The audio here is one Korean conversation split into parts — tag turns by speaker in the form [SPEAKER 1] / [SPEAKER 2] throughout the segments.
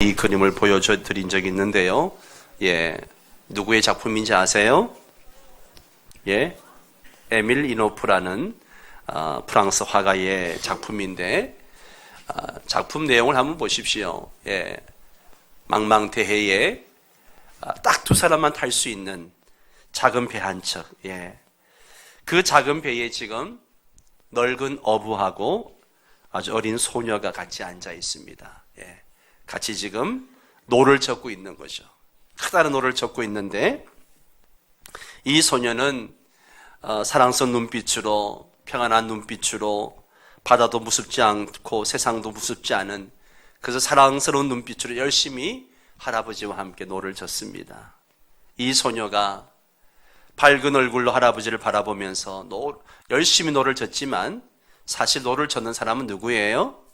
[SPEAKER 1] 이 그림을 보여줘 드린 적이 있는데요. 누구의 작품인지 아세요? 에밀 이노프라는 프랑스 화가의 작품인데, 작품 내용을 한번 보십시오. 망망대해에 딱 두 사람만 탈 수 있는 작은 배 한 척. 그 작은 배에 지금 늙은 어부하고 아주 어린 소녀가 같이 앉아 있습니다. 같이 지금 노를 젓고 있는 거죠. 커다란 노를 젓고 있는데, 이 소녀는 사랑스러운 눈빛으로, 평안한 눈빛으로, 바다도 무섭지 않고 세상도 무섭지 않은 그래서 사랑스러운 눈빛으로 열심히 할아버지와 함께 노를 젓습니다. 이 소녀가 밝은 얼굴로 할아버지를 바라보면서 열심히 노를 젓지만, 사실 노를 젓는 사람은 누구예요?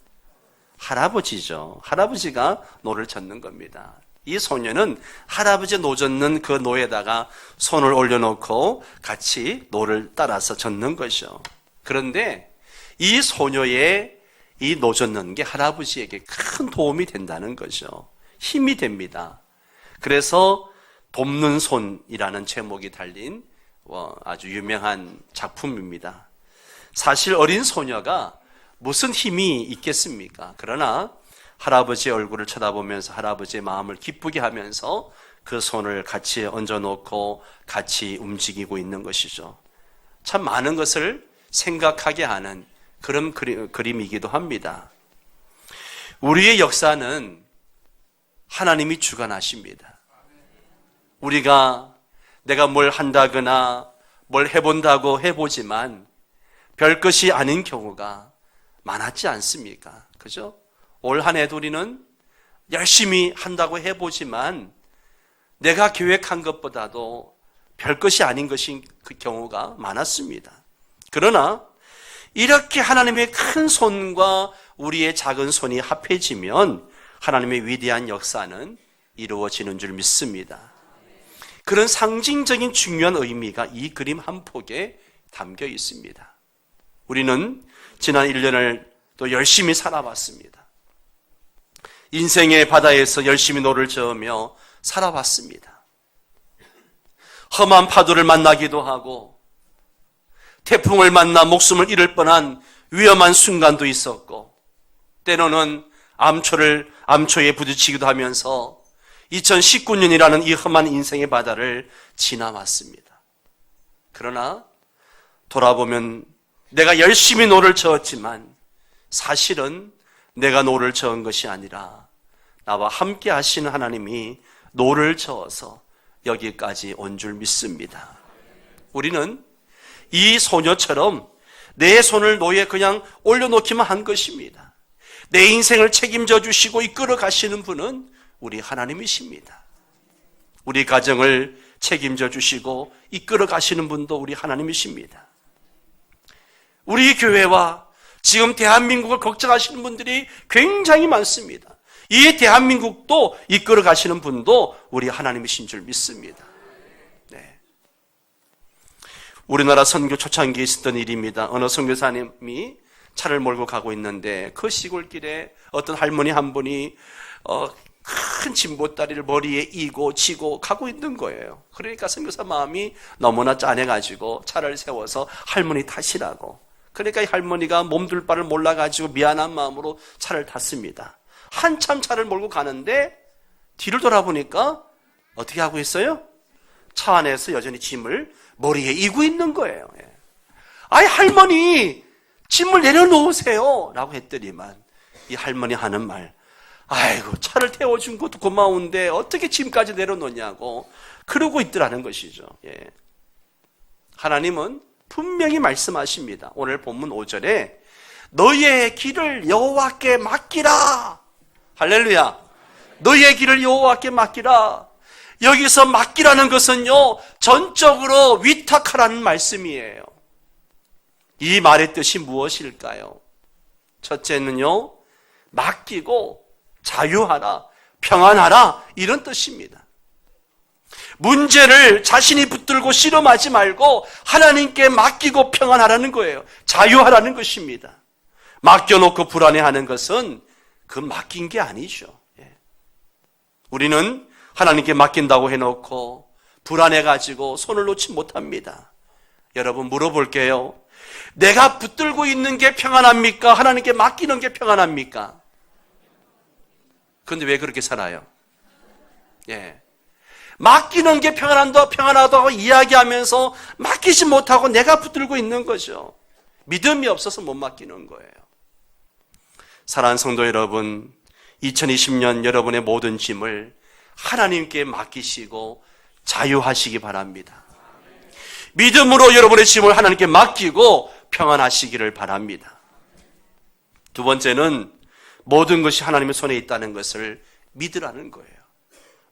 [SPEAKER 1] 할아버지죠. 할아버지가 노를 젓는 겁니다. 이 소녀는 할아버지 노 젓는 그 노에다가 손을 올려놓고 같이 노를 따라서 젓는 것이죠. 그런데 이 소녀의 이 노 젓는 게 할아버지에게 큰 도움이 된다는 거죠. 힘이 됩니다. 그래서 돕는 손이라는 제목이 달린 아주 유명한 작품입니다. 사실 어린 소녀가 무슨 힘이 있겠습니까? 그러나 할아버지의 얼굴을 쳐다보면서 할아버지의 마음을 기쁘게 하면서 그 손을 같이 얹어놓고 같이 움직이고 있는 것이죠. 참 많은 것을 생각하게 하는 그런 그림이기도 합니다. 우리의 역사는 하나님이 주관하십니다. 내가 뭘 한다거나 뭘 해본다고 해보지만 별것이 아닌 경우가 많았지 않습니까? 그죠? 올 한 해도 우리는 열심히 한다고 해보지만 내가 계획한 것보다도 별것이 아닌 것인 그 경우가 많았습니다. 그러나 이렇게 하나님의 큰 손과 우리의 작은 손이 합해지면 하나님의 위대한 역사는 이루어지는 줄 믿습니다. 그런 상징적인 중요한 의미가 이 그림 한 폭에 담겨 있습니다. 우리는 지난 1년을 또 열심히 살아봤습니다. 인생의 바다에서 열심히 노를 저으며 살아봤습니다. 험한 파도를 만나기도 하고 태풍을 만나 목숨을 잃을 뻔한 위험한 순간도 있었고, 때로는 암초에 부딪히기도 하면서 2019년이라는 이 험한 인생의 바다를 지나왔습니다. 그러나 돌아보면 내가 열심히 노를 저었지만 사실은 내가 노를 저은 것이 아니라 나와 함께 하시는 하나님이 노를 저어서 여기까지 온 줄 믿습니다. 우리는 이 소녀처럼 내 손을 노에 그냥 올려놓기만 한 것입니다. 내 인생을 책임져 주시고 이끌어 가시는 분은 우리 하나님이십니다. 우리 가정을 책임져 주시고 이끌어 가시는 분도 우리 하나님이십니다. 우리 교회와 지금 대한민국을 걱정하시는 분들이 굉장히 많습니다. 이 대한민국도 이끌어 가시는 분도 우리 하나님이신 줄 믿습니다. 우리나라 선교 초창기에 있었던 일입니다. 어느 선교사님이 차를 몰고 가고 있는데 그 시골길에 어떤 할머니 한 분이 큰 진보다리를 머리에 이고 지고 가고 있는 거예요. 그러니까 선교사 마음이 너무나 짠해가지고 차를 세워서 할머니 타시라고. 그러니까 이 할머니가 몸둘 바를 몰라가지고 미안한 마음으로 차를 탔습니다. 한참 차를 몰고 가는데 뒤를 돌아보니까 어떻게 하고 있어요? 차 안에서 여전히 짐을 머리에 이고 있는 거예요. 아이 할머니 짐을 내려놓으세요 라고 했더니만 이 할머니 하는 말, 아이고 차를 태워준 것도 고마운데 어떻게 짐까지 내려놓냐고 그러고 있더라는 것이죠. 하나님은 분명히 말씀하십니다. 오늘 본문 5절에 너희의 길을 여호와께 맡기라. 할렐루야. 너희의 길을 여호와께 맡기라. 여기서 맡기라는 것은요, 전적으로 위탁하라는 말씀이에요. 이 말의 뜻이 무엇일까요? 첫째는요, 맡기고 자유하라, 평안하라, 이런 뜻입니다. 문제를 자신이 붙들고 씨름하지 말고 하나님께 맡기고 평안하라는 거예요. 자유하라는 것입니다. 맡겨놓고 불안해하는 것은 그 맡긴 게 아니죠. 우리는 하나님께 맡긴다고 해놓고 불안해가지고 손을 놓지 못합니다. 여러분 물어볼게요. 내가 붙들고 있는 게 평안합니까? 하나님께 맡기는 게 평안합니까? 그런데 왜 그렇게 살아요? 예. 맡기는 게 평안하다고 이야기하면서 맡기지 못하고 내가 붙들고 있는 거죠. 믿음이 없어서 못 맡기는 거예요. 사랑하는 성도 여러분, 2020년 여러분의 모든 짐을 하나님께 맡기시고 자유하시기 바랍니다. 믿음으로 여러분의 짐을 하나님께 맡기고 평안하시기를 바랍니다. 두 번째는 모든 것이 하나님의 손에 있다는 것을 믿으라는 거예요.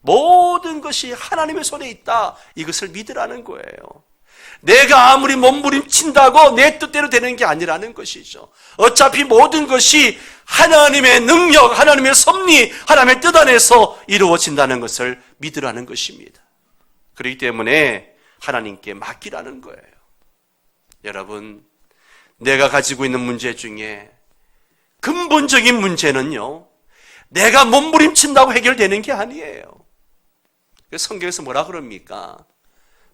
[SPEAKER 1] 모든 것이 하나님의 손에 있다. 이것을 믿으라는 거예요. 내가 아무리 몸부림친다고 내 뜻대로 되는 게 아니라는 것이죠. 어차피 모든 것이 하나님의 능력, 하나님의 섭리, 하나님의 뜻 안에서 이루어진다는 것을 믿으라는 것입니다. 그렇기 때문에 하나님께 맡기라는 거예요. 여러분, 내가 가지고 있는 문제 중에 근본적인 문제는요, 내가 몸부림친다고 해결되는 게 아니에요. 성경에서 뭐라 그럽니까?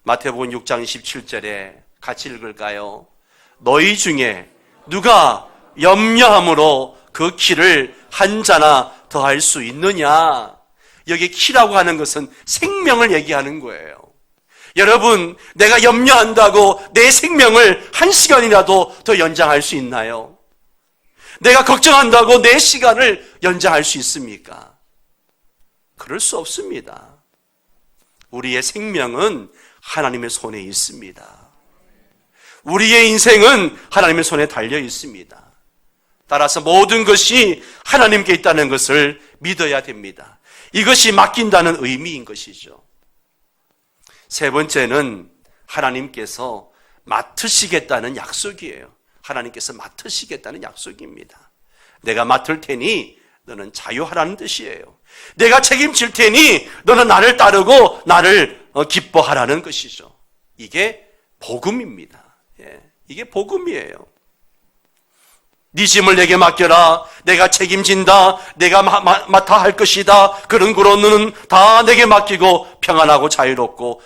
[SPEAKER 1] 마태복음 6장 27절에 같이 읽을까요? 너희 중에 누가 염려함으로 그 키를 한 자나 더할 수 있느냐? 여기 키라고 하는 것은 생명을 얘기하는 거예요. 여러분, 내가 염려한다고 내 생명을 한 시간이라도 더 연장할 수 있나요? 내가 걱정한다고 내 시간을 연장할 수 있습니까? 그럴 수 없습니다. 우리의 생명은 하나님의 손에 있습니다. 우리의 인생은 하나님의 손에 달려 있습니다. 따라서 모든 것이 하나님께 있다는 것을 믿어야 됩니다. 이것이 맡긴다는 의미인 것이죠. 세 번째는 하나님께서 맡으시겠다는 약속이에요. 하나님께서 맡으시겠다는 약속입니다. 내가 맡을 테니 너는 자유하라는 뜻이에요. 내가 책임질 테니 너는 나를 따르고 나를 기뻐하라는 것이죠. 이게 복음입니다. 예, 이게 복음이에요. 네 짐을 내게 맡겨라. 내가 책임진다. 내가 맡아 할 것이다. 그런 거로 너는 다 내게 맡기고 평안하고 자유롭고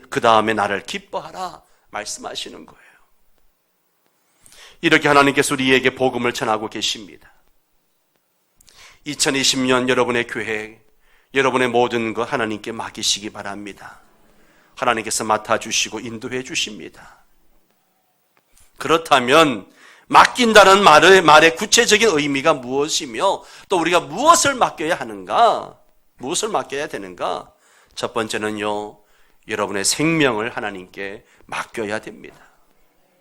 [SPEAKER 1] 그 다음에 나를 기뻐하라 말씀하시는 거예요. 이렇게 하나님께서 우리에게 복음을 전하고 계십니다. 2020년 여러분의 계획, 여러분의 모든 것 하나님께 맡기시기 바랍니다. 하나님께서 맡아주시고 인도해 주십니다. 그렇다면 맡긴다는 말의 구체적인 의미가 무엇이며 또 우리가 무엇을 맡겨야 하는가? 무엇을 맡겨야 되는가? 첫 번째는요, 여러분의 생명을 하나님께 맡겨야 됩니다.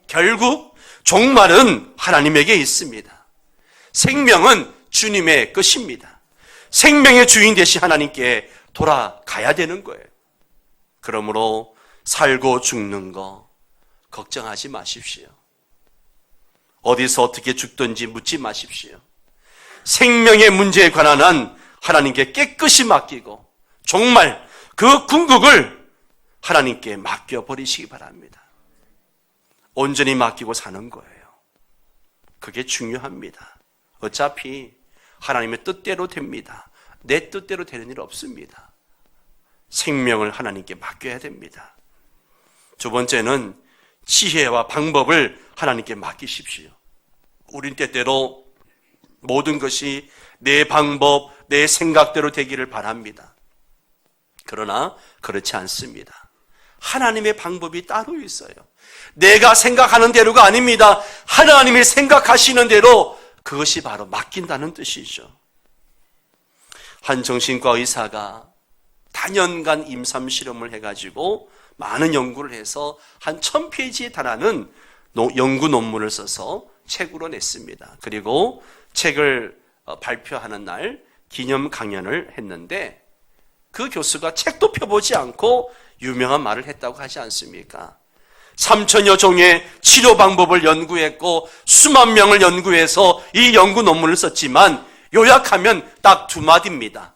[SPEAKER 1] 결국 종말은 하나님에게 있습니다. 생명은 주님의 것입니다. 생명의 주인 되신 하나님께 돌아가야 되는 거예요. 그러므로 살고 죽는 거 걱정하지 마십시오. 어디서 어떻게 죽든지 묻지 마십시오. 생명의 문제에 관한 한 하나님께 깨끗이 맡기고 정말 그 궁극을 하나님께 맡겨버리시기 바랍니다. 온전히 맡기고 사는 거예요. 그게 중요합니다. 어차피 하나님의 뜻대로 됩니다. 내 뜻대로 되는 일 없습니다. 생명을 하나님께 맡겨야 됩니다. 두 번째는 지혜와 방법을 하나님께 맡기십시오. 우린 때때로 모든 것이 내 방법, 내 생각대로 되기를 바랍니다. 그러나 그렇지 않습니다. 하나님의 방법이 따로 있어요. 내가 생각하는 대로가 아닙니다. 하나님이 생각하시는 대로 그것이 바로 맡긴다는 뜻이죠. 한 정신과 의사가 단연간 임상 실험을 해가지고 많은 연구를 해서 한 1000페이지에 달하는 연구 논문을 써서 책으로 냈습니다. 그리고 책을 발표하는 날 기념 강연을 했는데 그 교수가 책도 펴보지 않고 유명한 말을 했다고 하지 않습니까? 3000여 종의 치료 방법을 연구했고 수만 명을 연구해서 이 연구 논문을 썼지만 요약하면 딱 두 마디입니다.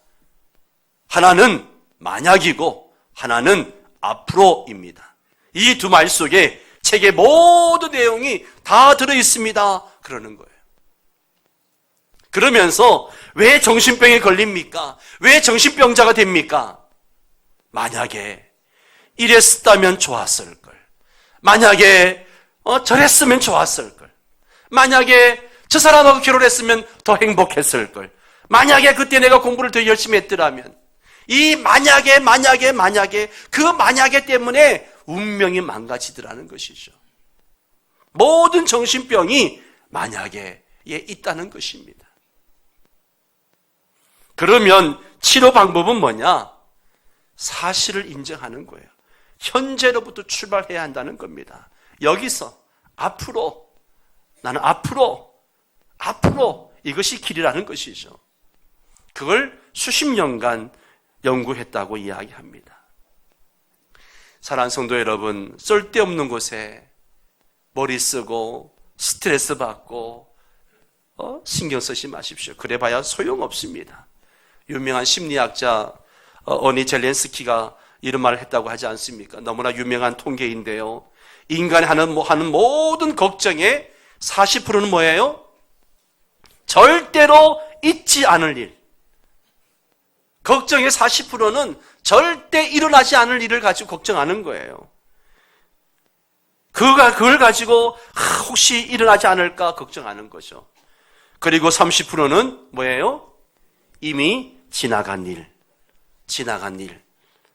[SPEAKER 1] 하나는 만약이고 하나는 앞으로입니다. 이 두 말 속에 책의 모든 내용이 다 들어있습니다. 그러는 거예요. 그러면서 왜 정신병에 걸립니까? 왜 정신병자가 됩니까? 만약에 이랬다면 좋았을 걸. 만약에 저랬으면 좋았을 걸. 만약에 저 사람하고 결혼했으면 더 행복했을 걸. 만약에 그때 내가 공부를 더 열심히 했더라면. 이 만약에 그 만약에 때문에 운명이 망가지더라는 것이죠. 모든 정신병이 만약에 있다는 것입니다. 그러면 치료 방법은 뭐냐? 사실을 인정하는 거예요. 현재로부터 출발해야 한다는 겁니다. 여기서 앞으로 나는 앞으로 이것이 길이라는 것이죠. 그걸 수십 년간 연구했다고 이야기합니다. 사랑하는 성도 여러분, 쓸데없는 곳에 머리 쓰고 스트레스 받고 신경 쓰지 마십시오. 그래봐야 소용없습니다. 유명한 심리학자 어니 젤렌스키가 이런 말을 했다고 하지 않습니까? 너무나 유명한 통계인데요. 인간이 하는 모든 걱정의 40%는 뭐예요? 절대로 잊지 않을 일. 걱정의 40%는 절대 일어나지 않을 일을 가지고 걱정하는 거예요. 그걸 가지고 혹시 일어나지 않을까 걱정하는 거죠. 그리고 30%는 뭐예요? 이미 지나간 일.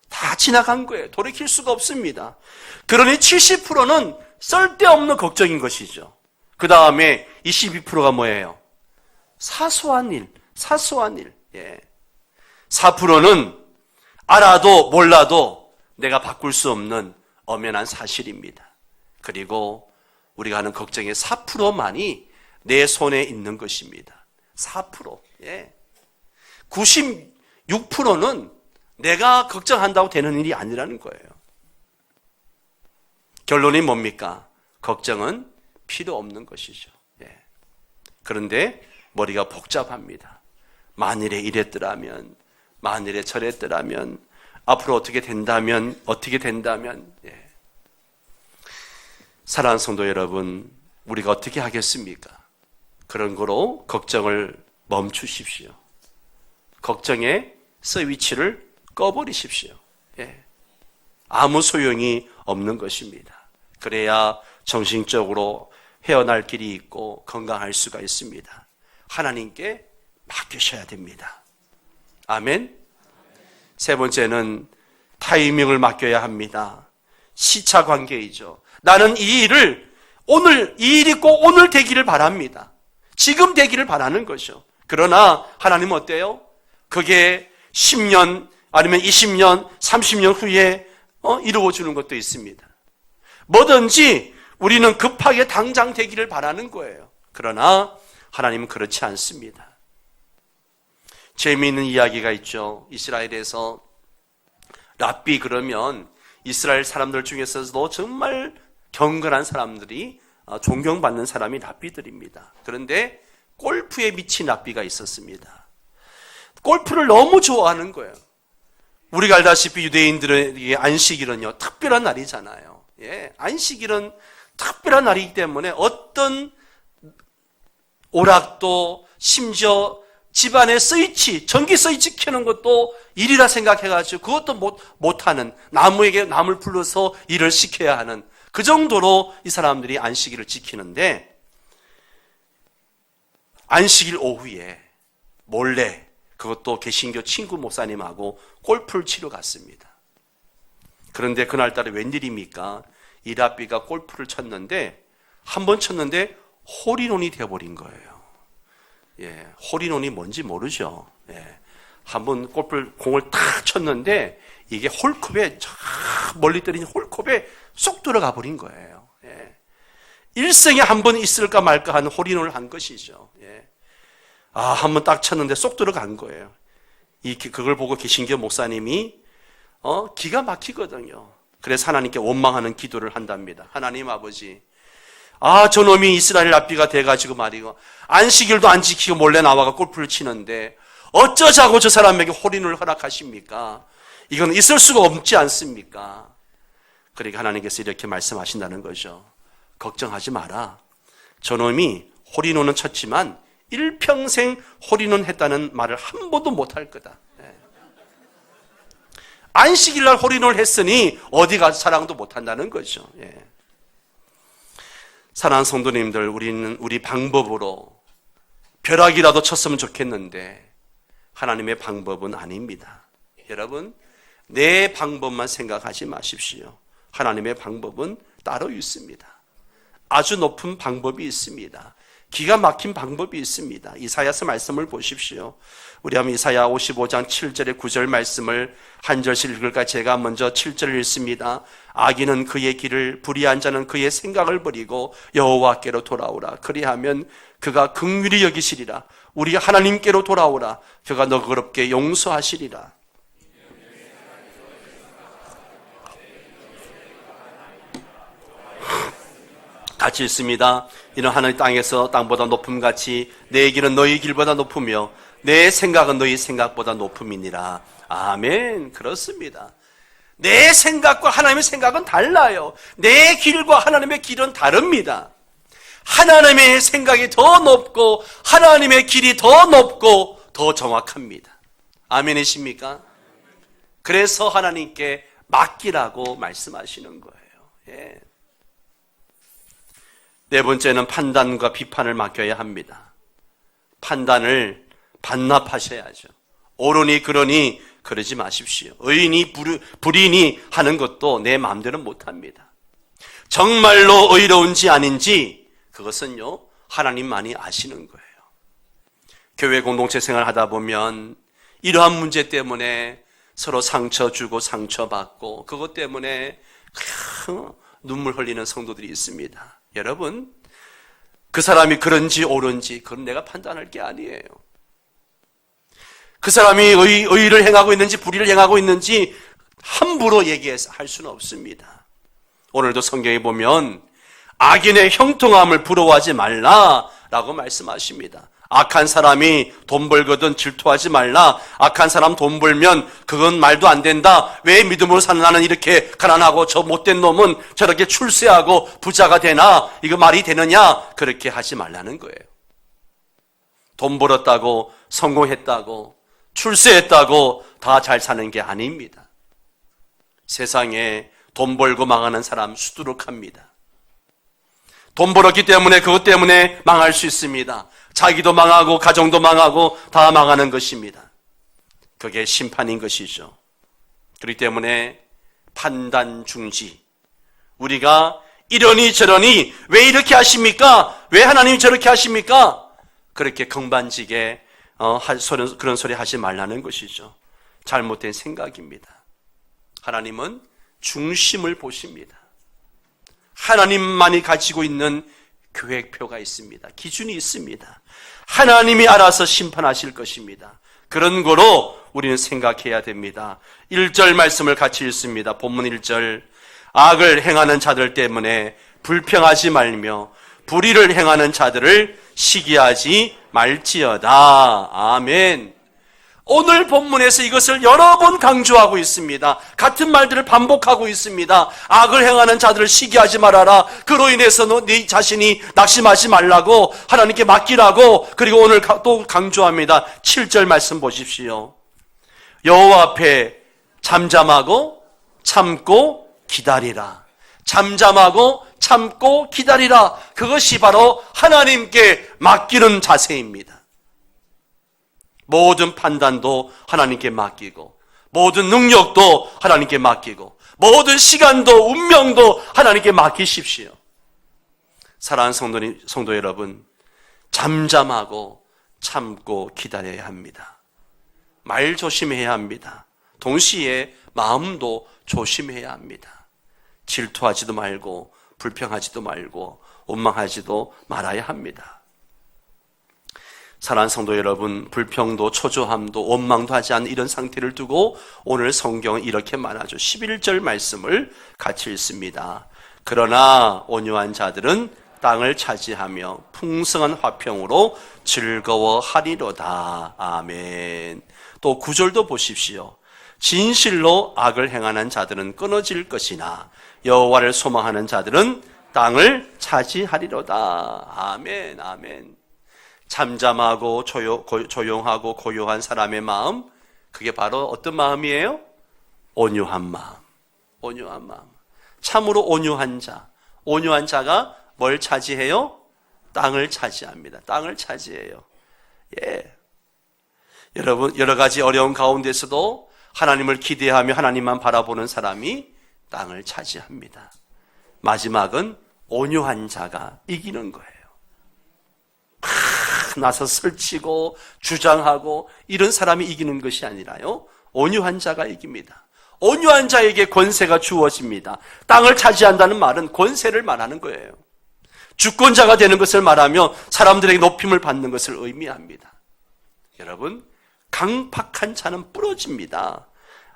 [SPEAKER 1] 다 지나간 거예요. 돌이킬 수가 없습니다. 그러니 70%는 쓸데없는 걱정인 것이죠. 그 다음에 22%가 뭐예요? 사소한 일. 예. 4%는 알아도 몰라도 내가 바꿀 수 없는 엄연한 사실입니다. 그리고 우리가 하는 걱정의 4%만이 내 손에 있는 것입니다. 4%. 예. 96%는 내가 걱정한다고 되는 일이 아니라는 거예요. 결론이 뭡니까? 걱정은 필요 없는 것이죠. 예. 그런데 머리가 복잡합니다. 만일에 이랬더라면, 만일에 저랬더라면, 앞으로 어떻게 된다면, 예. 사랑하는 성도 여러분, 우리가 어떻게 하겠습니까? 그런 거로 걱정을 멈추십시오. 걱정의 스위치를 꺼버리십시오. 예. 아무 소용이 없는 것입니다. 그래야 정신적으로 헤어날 길이 있고 건강할 수가 있습니다. 하나님께 맡기셔야 됩니다. 아멘. 세 번째는 타이밍을 맡겨야 합니다. 시차 관계이죠. 나는 이 일을 이 일이 꼭 오늘 되기를 바랍니다. 지금 되기를 바라는 거죠. 그러나 하나님은 어때요? 그게 10년 아니면 20년, 30년 후에 이루어지는 것도 있습니다. 뭐든지 우리는 급하게 당장 되기를 바라는 거예요. 그러나 하나님은 그렇지 않습니다. 재미있는 이야기가 있죠. 이스라엘에서 랍비 그러면 이스라엘 사람들 중에서도 정말 경건한 사람들이 존경받는 사람이 랍비들입니다. 그런데 골프에 미친 랍비가 있었습니다. 골프를 너무 좋아하는 거예요. 우리가 알다시피 유대인들에게 안식일은요, 특별한 날이잖아요. 예, 안식일은 특별한 날이기 때문에 어떤 오락도 심지어 집안에 스위치, 전기 스위치 켜는 것도 일이라 생각해가지고 그것도 못하는, 남을 불러서 일을 시켜야 하는 그 정도로 이 사람들이 안식일을 지키는데 안식일 오후에 몰래 그것도 개신교 친구 목사님하고 골프를 치러 갔습니다. 그런데 그날따라 웬일입니까? 이 랍비가 골프를 쳤는데 한 번 쳤는데 홀인원이 되어버린 거예요. 예, 홀인원이 뭔지 모르죠. 예, 한번 공을 탁 쳤는데 이게 홀컵에 멀리 떨어진 홀컵에 쏙 들어가 버린 거예요. 예, 일생에 한 번 있을까 말까 하는 홀인원을 한 것이죠. 예. 한 번 딱 쳤는데 쏙 들어간 거예요. 그걸 보고 개신교 목사님이 기가 막히거든요. 그래서 하나님께 원망하는 기도를 한답니다. 하나님 아버지, 저놈이 이스라엘 랍비가 돼가지고 말이고 안식일도 안 지키고 몰래 나와가 골프를 치는데 어쩌자고 저 사람에게 홀인을 허락하십니까? 이건 있을 수가 없지 않습니까? 그러니까 하나님께서 이렇게 말씀하신다는 거죠. 걱정하지 마라. 저놈이 홀인원은 쳤지만 일평생 홀인원 했다는 말을 한 번도 못할 거다. 안식일날 홀인원을 했으니 어디 가서 자랑도 못한다는 거죠. 사랑하는 성도님들, 우리는 우리 방법으로 벼락이라도 쳤으면 좋겠는데 하나님의 방법은 아닙니다. 여러분, 내 방법만 생각하지 마십시오. 하나님의 방법은 따로 있습니다. 아주 높은 방법이 있습니다. 기가 막힌 방법이 있습니다. 이사야서 말씀을 보십시오. 우리 한번 이사야 55장 7절의 9절 말씀을 한 절씩 읽을까? 제가 먼저 7절을 읽습니다. 악인은 그의 길을, 불의한 자는 그의 생각을 버리고 여호와께로 돌아오라. 그리하면 그가 긍휼히 여기시리라. 우리 하나님께로 돌아오라. 그가 너그럽게 용서하시리라. 같이 있습니다. 이는 하늘 땅에서 땅보다 높음같이 내 길은 너희 길보다 높으며 내 생각은 너희 생각보다 높음이니라. 아멘. 그렇습니다. 내 생각과 하나님의 생각은 달라요. 내 길과 하나님의 길은 다릅니다. 하나님의 생각이 더 높고 하나님의 길이 더 높고 더 정확합니다. 아멘이십니까? 그래서 하나님께 맡기라고 말씀하시는 거예요. 네 번째는 판단과 비판을 맡겨야 합니다. 판단을 반납하셔야죠. 옳으니 그러니 그러지 마십시오. 의인이 불의니 하는 것도 내 마음대로 못합니다. 정말로 의로운지 아닌지 그것은요 하나님만이 아시는 거예요. 교회 공동체 생활을 하다 보면 이러한 문제 때문에 서로 상처 주고 상처받고 그것 때문에 눈물 흘리는 성도들이 있습니다. 여러분, 그 사람이 그런지 옳은지 그건 내가 판단할 게 아니에요. 그 사람이 의를 행하고 있는지 불의를 행하고 있는지 함부로 얘기해서 할 수는 없습니다. 오늘도 성경에 보면 악인의 형통함을 부러워하지 말라라고 말씀하십니다. 악한 사람이 돈 벌거든 질투하지 말라. 악한 사람 돈 벌면 그건 말도 안 된다. 왜 믿음으로 사는 나는 이렇게 가난하고 저 못된 놈은 저렇게 출세하고 부자가 되나? 이거 말이 되느냐? 그렇게 하지 말라는 거예요. 돈 벌었다고 성공했다고 출세했다고 다 잘 사는 게 아닙니다. 세상에 돈 벌고 망하는 사람 수두룩합니다. 돈 벌었기 때문에 그것 때문에 망할 수 있습니다. 자기도 망하고 가정도 망하고 다 망하는 것입니다. 그게 심판인 것이죠. 그렇기 때문에 판단 중지. 우리가 이러니 저러니 왜 이렇게 하십니까? 왜 하나님이 저렇게 하십니까? 그렇게 건반지게 그런 소리 하지 말라는 것이죠. 잘못된 생각입니다. 하나님은 중심을 보십니다. 하나님만이 가지고 있는 계획표가 있습니다. 기준이 있습니다. 하나님이 알아서 심판하실 것입니다. 그런 거로 우리는 생각해야 됩니다. 1절 말씀을 같이 읽습니다. 본문 1절. 악을 행하는 자들 때문에 불평하지 말며 불의를 행하는 자들을 시기하지 말지어다. 아멘. 오늘 본문에서 이것을 여러 번 강조하고 있습니다. 같은 말들을 반복하고 있습니다. 악을 행하는 자들을 시기하지 말아라. 그로 인해서 네 자신이 낙심하지 말라고 하나님께 맡기라고. 그리고 오늘 또 강조합니다. 7절 말씀 보십시오. 여호와 앞에 잠잠하고 참고 기다리라. 잠잠하고 참고 기다리라. 그것이 바로 하나님께 맡기는 자세입니다. 모든 판단도 하나님께 맡기고 모든 능력도 하나님께 맡기고 모든 시간도 운명도 하나님께 맡기십시오. 사랑하는 성도 여러분, 잠잠하고 참고 기다려야 합니다. 말 조심해야 합니다. 동시에 마음도 조심해야 합니다. 질투하지도 말고 불평하지도 말고 원망하지도 말아야 합니다. 사랑하는 성도 여러분, 불평도 초조함도 원망도 하지 않는 이런 상태를 두고 오늘 성경은 이렇게 말하죠. 11절 말씀을 같이 읽습니다. 그러나 온유한 자들은 땅을 차지하며 풍성한 화평으로 즐거워하리로다. 아멘. 또 9절도 보십시오. 진실로 악을 행하는 자들은 끊어질 것이나 여호와를 소망하는 자들은 땅을 차지하리로다. 아멘. 아멘. 잠잠하고 조용하고 고요한 사람의 마음, 그게 바로 어떤 마음이에요? 온유한 마음. 온유한 마음. 참으로 온유한 자. 온유한 자가 뭘 차지해요? 땅을 차지합니다. 땅을 차지해요. 예. 여러분, 여러 가지 어려운 가운데서도 하나님을 기대하며 하나님만 바라보는 사람이 땅을 차지합니다. 마지막은 온유한 자가 이기는 거예요. 나서 설치고 주장하고 이런 사람이 이기는 것이 아니라요, 온유한 자가 이깁니다. 온유한 자에게 권세가 주어집니다. 땅을 차지한다는 말은 권세를 말하는 거예요. 주권자가 되는 것을 말하며 사람들에게 높임을 받는 것을 의미합니다. 여러분, 강팍한 자는 부러집니다.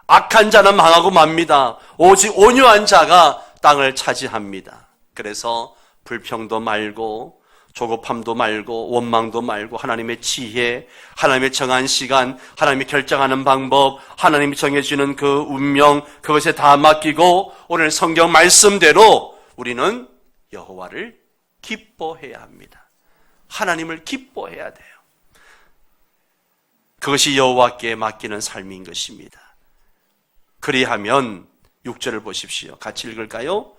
[SPEAKER 1] 악한 자는 망하고 맙니다. 오직 온유한 자가 땅을 차지합니다. 그래서 불평도 말고 조급함도 말고 원망도 말고 하나님의 지혜, 하나님의 정한 시간, 하나님이 결정하는 방법, 하나님이 정해주는 그 운명, 그것에 다 맡기고 오늘 성경 말씀대로 우리는 여호와를 기뻐해야 합니다. 하나님을 기뻐해야 돼요. 그것이 여호와께 맡기는 삶인 것입니다. 그리하면 6절을 보십시오. 같이 읽을까요?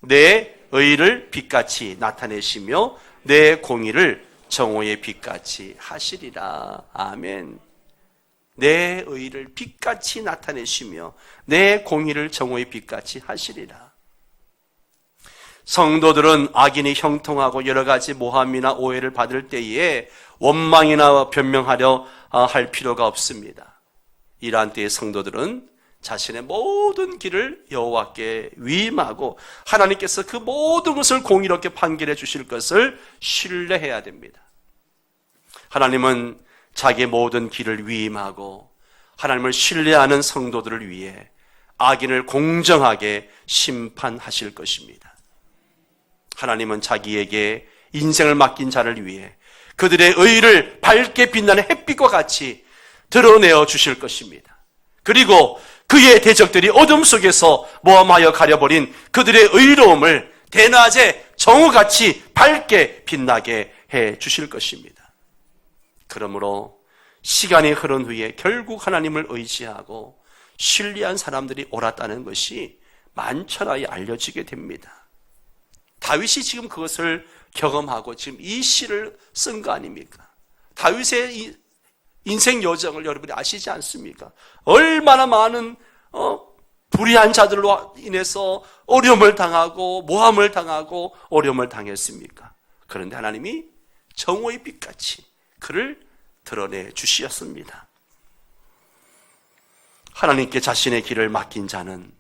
[SPEAKER 1] 내 의를 빛같이 나타내시며 내 공의를 정오의 빛같이 하시리라. 아멘. 내 의를 빛같이 나타내시며 내 공의를 정오의 빛같이 하시리라. 성도들은 악인이 형통하고 여러 가지 모함이나 오해를 받을 때에 원망이나 변명하려 할 필요가 없습니다. 이러한 때의 성도들은 자신의 모든 길을 여호와께 위임하고 하나님께서 그 모든 것을 공의롭게 판결해 주실 것을 신뢰해야 됩니다. 하나님은 자기의 모든 길을 위임하고 하나님을 신뢰하는 성도들을 위해 악인을 공정하게 심판하실 것입니다. 하나님은 자기에게 인생을 맡긴 자를 위해 그들의 의를 밝게 빛나는 햇빛과 같이 드러내어 주실 것입니다. 그리고 그의 대적들이 어둠 속에서 모함하여 가려버린 그들의 의로움을 대낮에 정오같이 밝게 빛나게 해 주실 것입니다. 그러므로 시간이 흐른 후에 결국 하나님을 의지하고 신뢰한 사람들이 옳았다는 것이 만천하에 알려지게 됩니다. 다윗이 지금 그것을 경험하고 지금 이 시를 쓴 거 아닙니까? 다윗의 인생 여정을 여러분이 아시지 않습니까? 얼마나 많은 불의한 자들로 인해서 어려움을 당하고 모함을 당하고 어려움을 당했습니까? 그런데 하나님이 정오의 빛같이 그를 드러내 주셨습니다. 하나님께 자신의 길을 맡긴 자는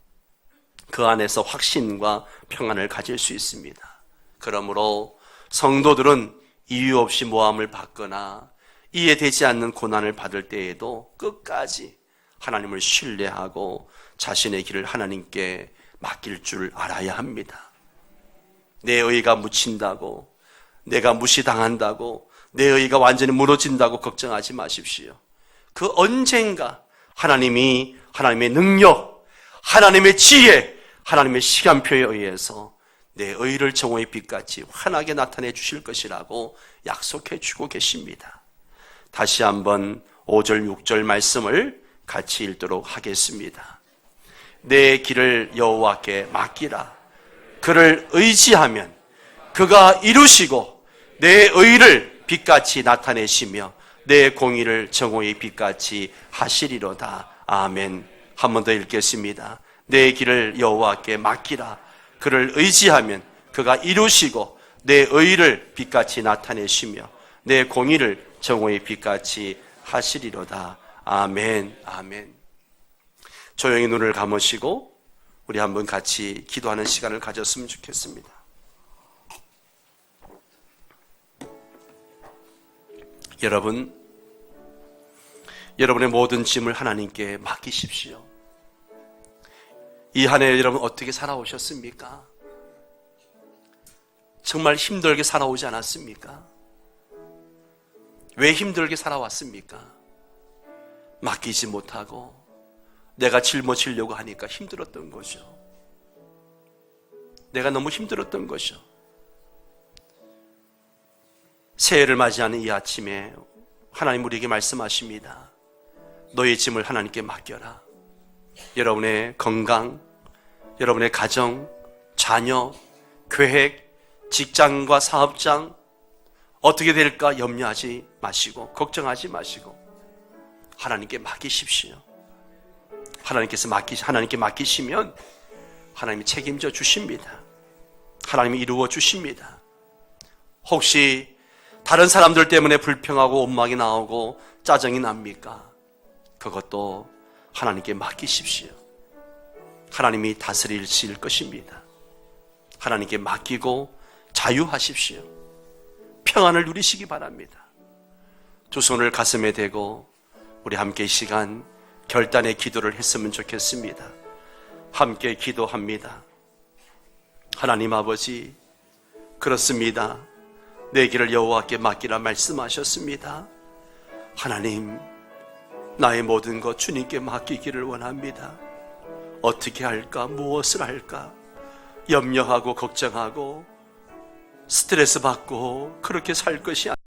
[SPEAKER 1] 그 안에서 확신과 평안을 가질 수 있습니다. 그러므로 성도들은 이유 없이 모함을 받거나 이해되지 않는 고난을 받을 때에도 끝까지 하나님을 신뢰하고 자신의 길을 하나님께 맡길 줄 알아야 합니다. 내 의가 묻힌다고, 내가 무시당한다고, 내 의가 완전히 무너진다고 걱정하지 마십시오. 그 언젠가 하나님이 하나님의 능력, 하나님의 지혜, 하나님의 시간표에 의해서 내 의를 정오의 빛같이 환하게 나타내 주실 것이라고 약속해 주고 계십니다. 다시 한번 5절 6절 말씀을 같이 읽도록 하겠습니다. 내 길을 여호와께 맡기라. 그를 의지하면 그가 이루시고 내 의를 빛같이 나타내시며 내 공의를 정오의 빛같이 하시리로다. 아멘. 한 번 더 읽겠습니다. 내 길을 여호와께 맡기라. 그를 의지하면 그가 이루시고 내 의를 빛같이 나타내시며 내 공의를 정오의 빛같이 하시리로다. 아멘. 아멘. 조용히 눈을 감으시고 우리 한번 같이 기도하는 시간을 가졌으면 좋겠습니다. 여러분의 모든 짐을 하나님께 맡기십시오. 이 한 해 여러분 어떻게 살아오셨습니까? 정말 힘들게 살아오지 않았습니까? 왜 힘들게 살아왔습니까? 맡기지 못하고 내가 짊어지려고 하니까 힘들었던 거죠. 내가 너무 힘들었던 거죠. 새해를 맞이하는 이 아침에 하나님 우리에게 말씀하십니다. 너의 짐을 하나님께 맡겨라. 여러분의 건강, 여러분의 가정, 자녀, 계획, 직장과 사업장 어떻게 될까 염려하지 마시고 걱정하지 마시고 하나님께 맡기십시오. 하나님께 맡기시면 하나님이 책임져 주십니다. 하나님이 이루어 주십니다. 혹시 다른 사람들 때문에 불평하고 원망이 나오고 짜증이 납니까? 그것도 하나님께 맡기십시오. 하나님이 다스리실 것입니다. 하나님께 맡기고 자유하십시오. 평안을 누리시기 바랍니다. 두 손을 가슴에 대고 우리 함께 이 시간 결단의 기도를 했으면 좋겠습니다. 함께 기도합니다. 하나님 아버지, 그렇습니다. 내 길을 여호와께 맡기라 말씀하셨습니다. 하나님, 나의 모든 것 주님께 맡기기를 원합니다. 어떻게 할까? 무엇을 할까? 염려하고 걱정하고 스트레스 받고 그렇게 살 것이 아닙니다.